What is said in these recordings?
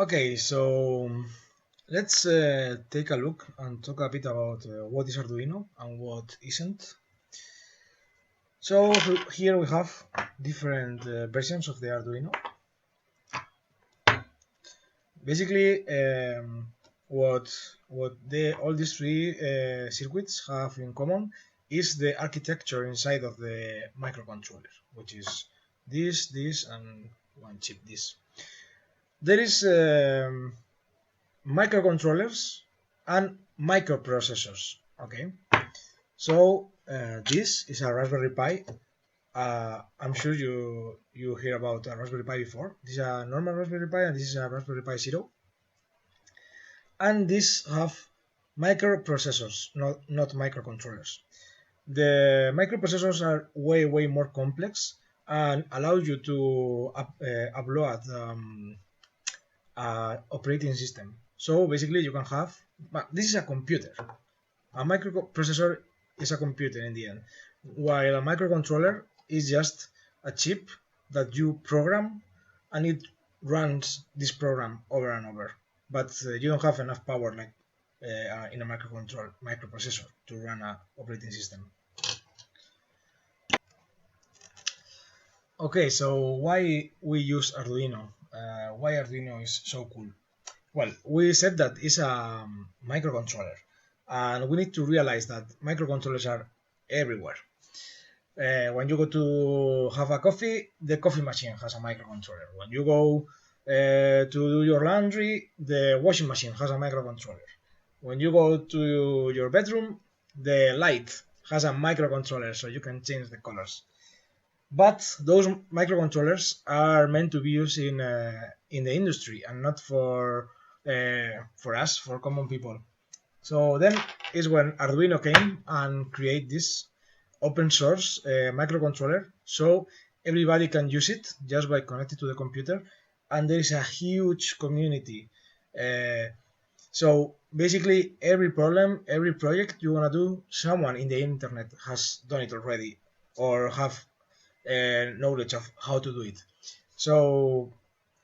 Okay, so let's take a look and talk a bit about what is Arduino and what isn't. So here we have different versions of the Arduino. Basically, what all these three circuits have in common is the architecture inside of the microcontroller, which is this, and one chip, this. There is microcontrollers and microprocessors. Okay, so this is a Raspberry Pi. I'm sure you hear about a Raspberry Pi before. This is a normal Raspberry Pi, and this is a Raspberry Pi Zero. And these have microprocessors, not microcontrollers. The microprocessors are way more complex and allow you to upload operating system. So basically, you can have. But this is a computer. A microprocessor is a computer in the end, while a microcontroller is just a chip that you program, and it runs this program over and over. But you don't have enough power like in a microprocessor to run an operating system. Okay, so why we use Arduino? Why Arduino is so cool? Well, we said that it's a microcontroller, and we need to realize that microcontrollers are everywhere. When you go to have a coffee, the coffee machine has a microcontroller. When you go to do your laundry, the washing machine has a microcontroller. When you go to your bedroom, the light has a microcontroller, so you can change the colors. But those microcontrollers are meant to be used in the industry and not for us, for common people. So then is when Arduino came and create this open source microcontroller, so everybody can use it just by connecting to the computer, and there is a huge community. So basically, every problem, every project you wanna do, someone in the internet has done it already or have knowledge of how to do it. So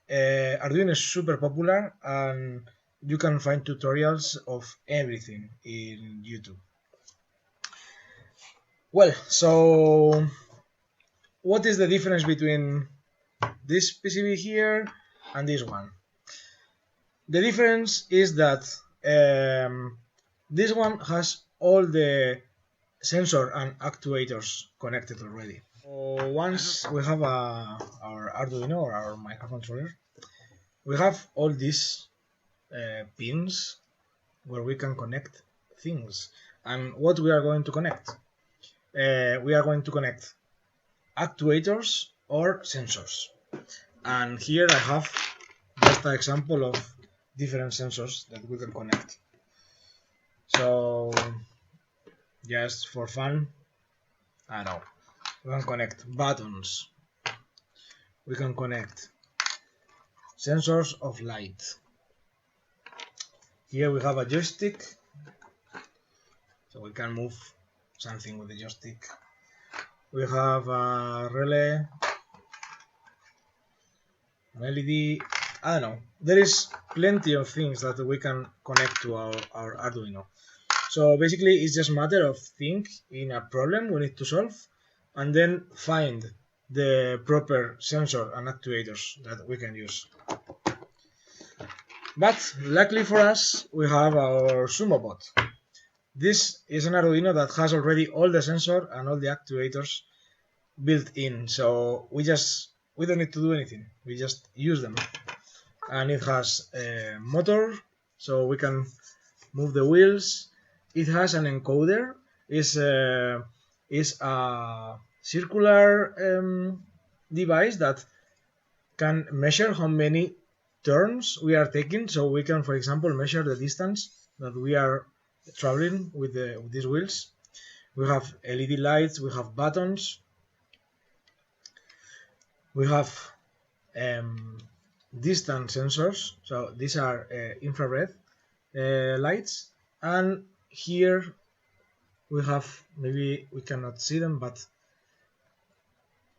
Arduino is super popular, and you can find tutorials of everything in YouTube. Well, so what is the difference between this PCB here and this one? The difference is that this one has all the sensor and actuators connected already. So once we have our Arduino or our microcontroller, we have all these pins where we can connect things. And what we are going to connect? We are going to connect actuators or sensors. And here I have just an example of different sensors that we can connect. So just for fun, I know, we can connect buttons, we can connect sensors of light. Here we have a joystick, so we can move something with the joystick. We have a relay, an LED, I don't know. There is plenty of things that we can connect to our Arduino. So basically it's just a matter of think in a problem we need to solve, and then find the proper sensor and actuators that we can use. But luckily for us, we have our SumoBot. This is an Arduino that has already all the sensor and all the actuators built in, so we don't need to do anything. We just use them, and it has a motor, so we can move the wheels. It has an encoder. Is a circular device that can measure how many turns we are taking, so we can, for example, measure the distance that we are traveling with these wheels. We have LED lights, we have buttons, we have distance sensors, so these are infrared lights, and here we have, maybe we cannot see them, but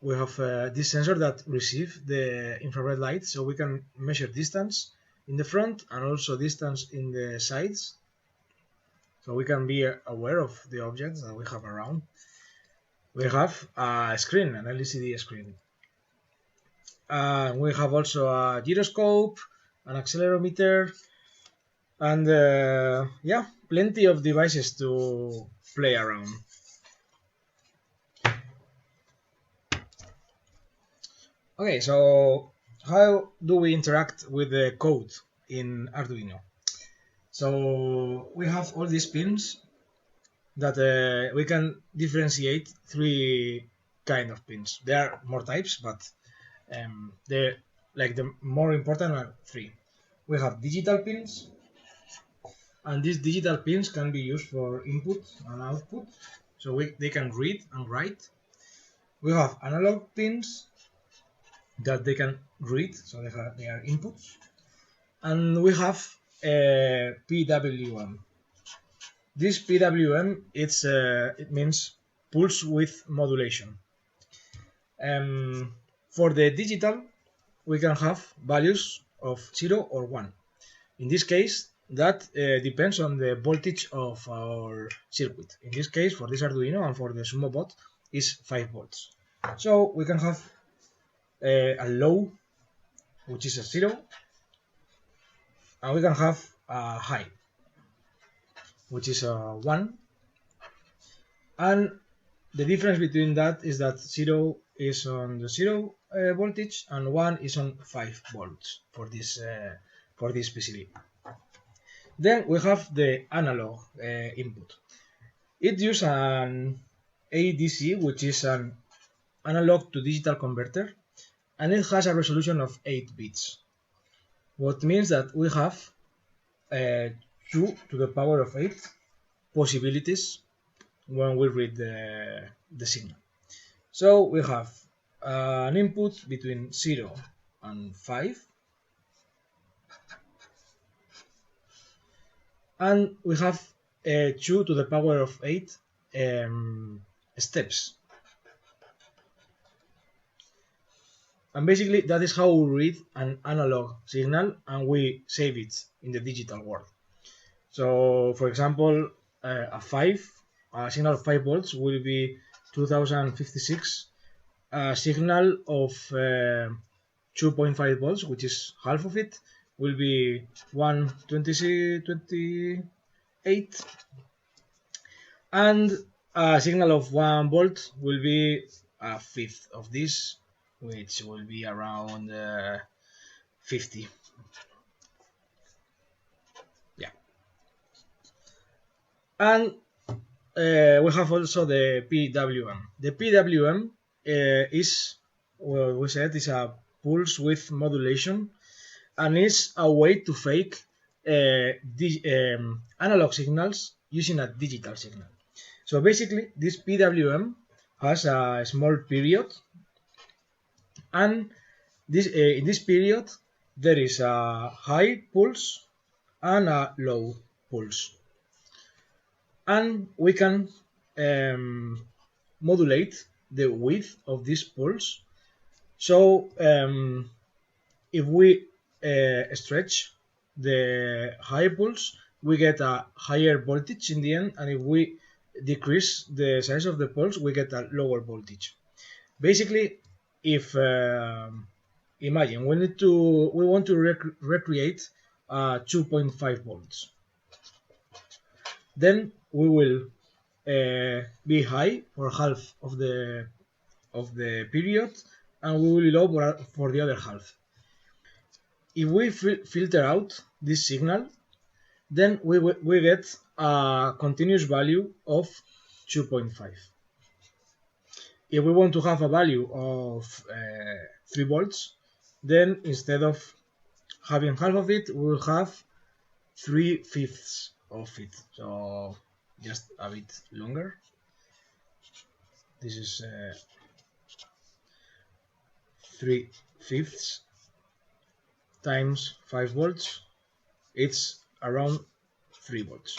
we have this sensor that receives the infrared light, so we can measure distance in the front and also distance in the sides, so we can be aware of the objects that we have around. We have a screen, an LCD screen. We have also a gyroscope, an accelerometer, and yeah, plenty of devices to play around. Okay, so how do we interact with the code in Arduino? So we have all these pins that we can differentiate three kind of pins. There are more types, but the more important are three. We have digital pins, and these digital pins can be used for input and output, so they can read and write. We have analog pins that they can read, so they are inputs, and we have PWM. This PWM it means pulse width modulation. For the digital, we can have values of 0 or 1. In this case, that depends on the voltage of our circuit. In this case, for this Arduino and for the Sumo bot, is 5 volts. So we can have a low, which is a 0, and we can have a high, which is a 1. And the difference between that is that 0 is on the 0 voltage and 1 is on 5 volts for this PCB. Then we have the analog input. It uses an ADC, which is an analog to digital converter, and it has a resolution of 8 bits. What means that we have 2 to the power of 8 possibilities when we read the signal. So we have an input between 0 and 5, and we have 2 to the power of 8 steps. And basically that is how we read an analog signal and we save it in the digital world. So for example, a signal of 5 volts will be 2056. A signal of 2.5 volts, which is half of it, will be 128, and a signal of 1 volt will be a fifth of this, which will be around 50. Yeah. And we have also the PWM. The PWM is, well, we said, is a pulse width modulation, and is a way to fake analog signals using a digital signal. So basically, this PWM has a small period, and in this period there is a high pulse and a low pulse, and we can modulate the width of this pulse. So if we stretch the high pulse, we get a higher voltage in the end, and if we decrease the size of the pulse, we get a lower voltage. Basically, if imagine we want to recreate 2.5 volts, then we will be high for half of the period, and we will be low for the other half. If we filter out this signal, then we get a continuous value of 2.5. If we want to have a value of 3 volts, then instead of having half of it, we will have 3/5 of it. So just a bit longer. This is 3/5 times 5 volts. It's around 3 volts.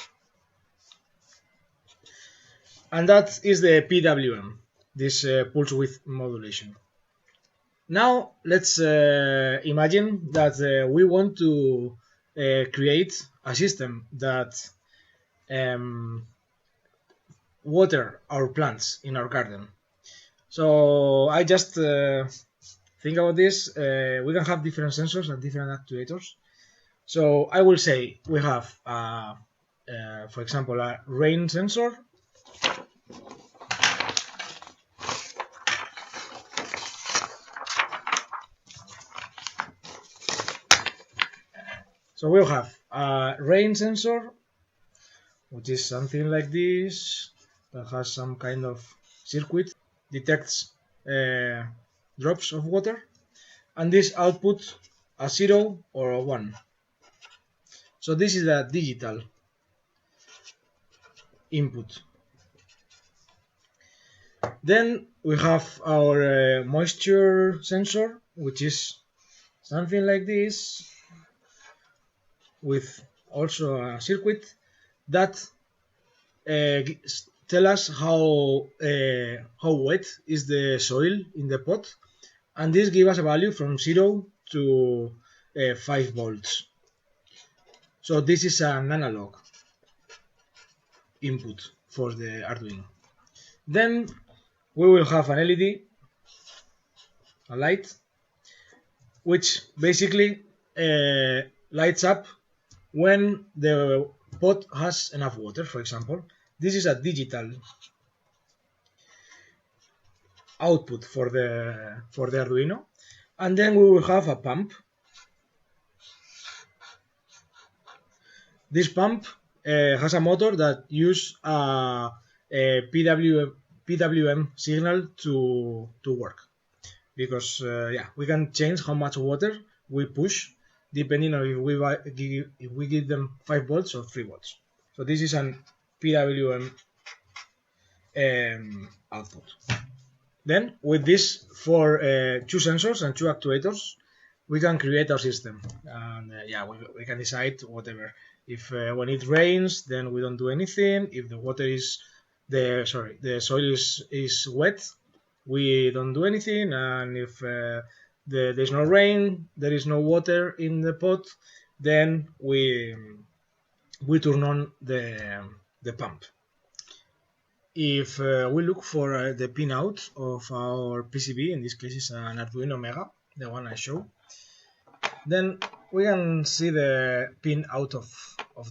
And that is the PWM, this pulse width modulation. Now let's imagine that we want to create a system that um, water our plants in our garden. So I just think about this. We can have different sensors and different actuators. So I will say we have, for example, a rain sensor. So we'll have a rain sensor, which is something like this, that has some kind of circuit, detects uh, drops of water, and this output a 0 or a 1. So this is a digital input. Then we have our moisture sensor, which is something like this, with also a circuit that tell us how wet is the soil in the pot, and this gives us a value from 0 to 5 volts. So this is an analog input for the Arduino. Then we will have an LED, a light, which basically lights up when the pot has enough water, for example. This is a digital output for the Arduino. And then we will have a pump. This pump has a motor that uses a PWM signal to work, because we can change how much water we push depending on if we give them 5 volts or 3 volts. So this is an PWM output. Then with this for 2 sensors and 2 actuators, we can create our system, and we can decide whatever. If when it rains, then we don't do anything. If the soil is wet, we don't do anything. And if there's no rain, there is no water in the pot, then we turn on the pump. If we look for the pinout of our PCB, in this case is an Arduino Mega, the one I show, then we can see the pin out of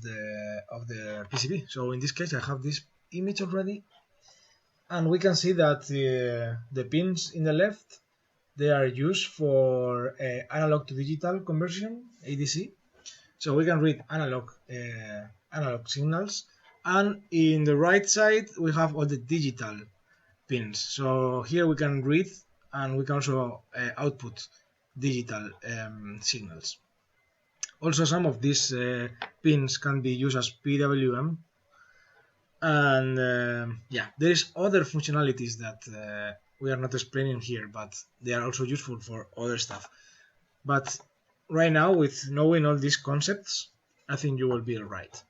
the PCB. So in this case I have this image already, and we can see that the pins in the left, they are used for analog to digital conversion, ADC. So we can read analog signals, and in the right side we have all the digital pins. So here we can read, and we can also output digital signals. Also, some of these pins can be used as PWM, and there is other functionalities that we are not explaining here, but they are also useful for other stuff. But right now, with knowing all these concepts, I think you will be alright.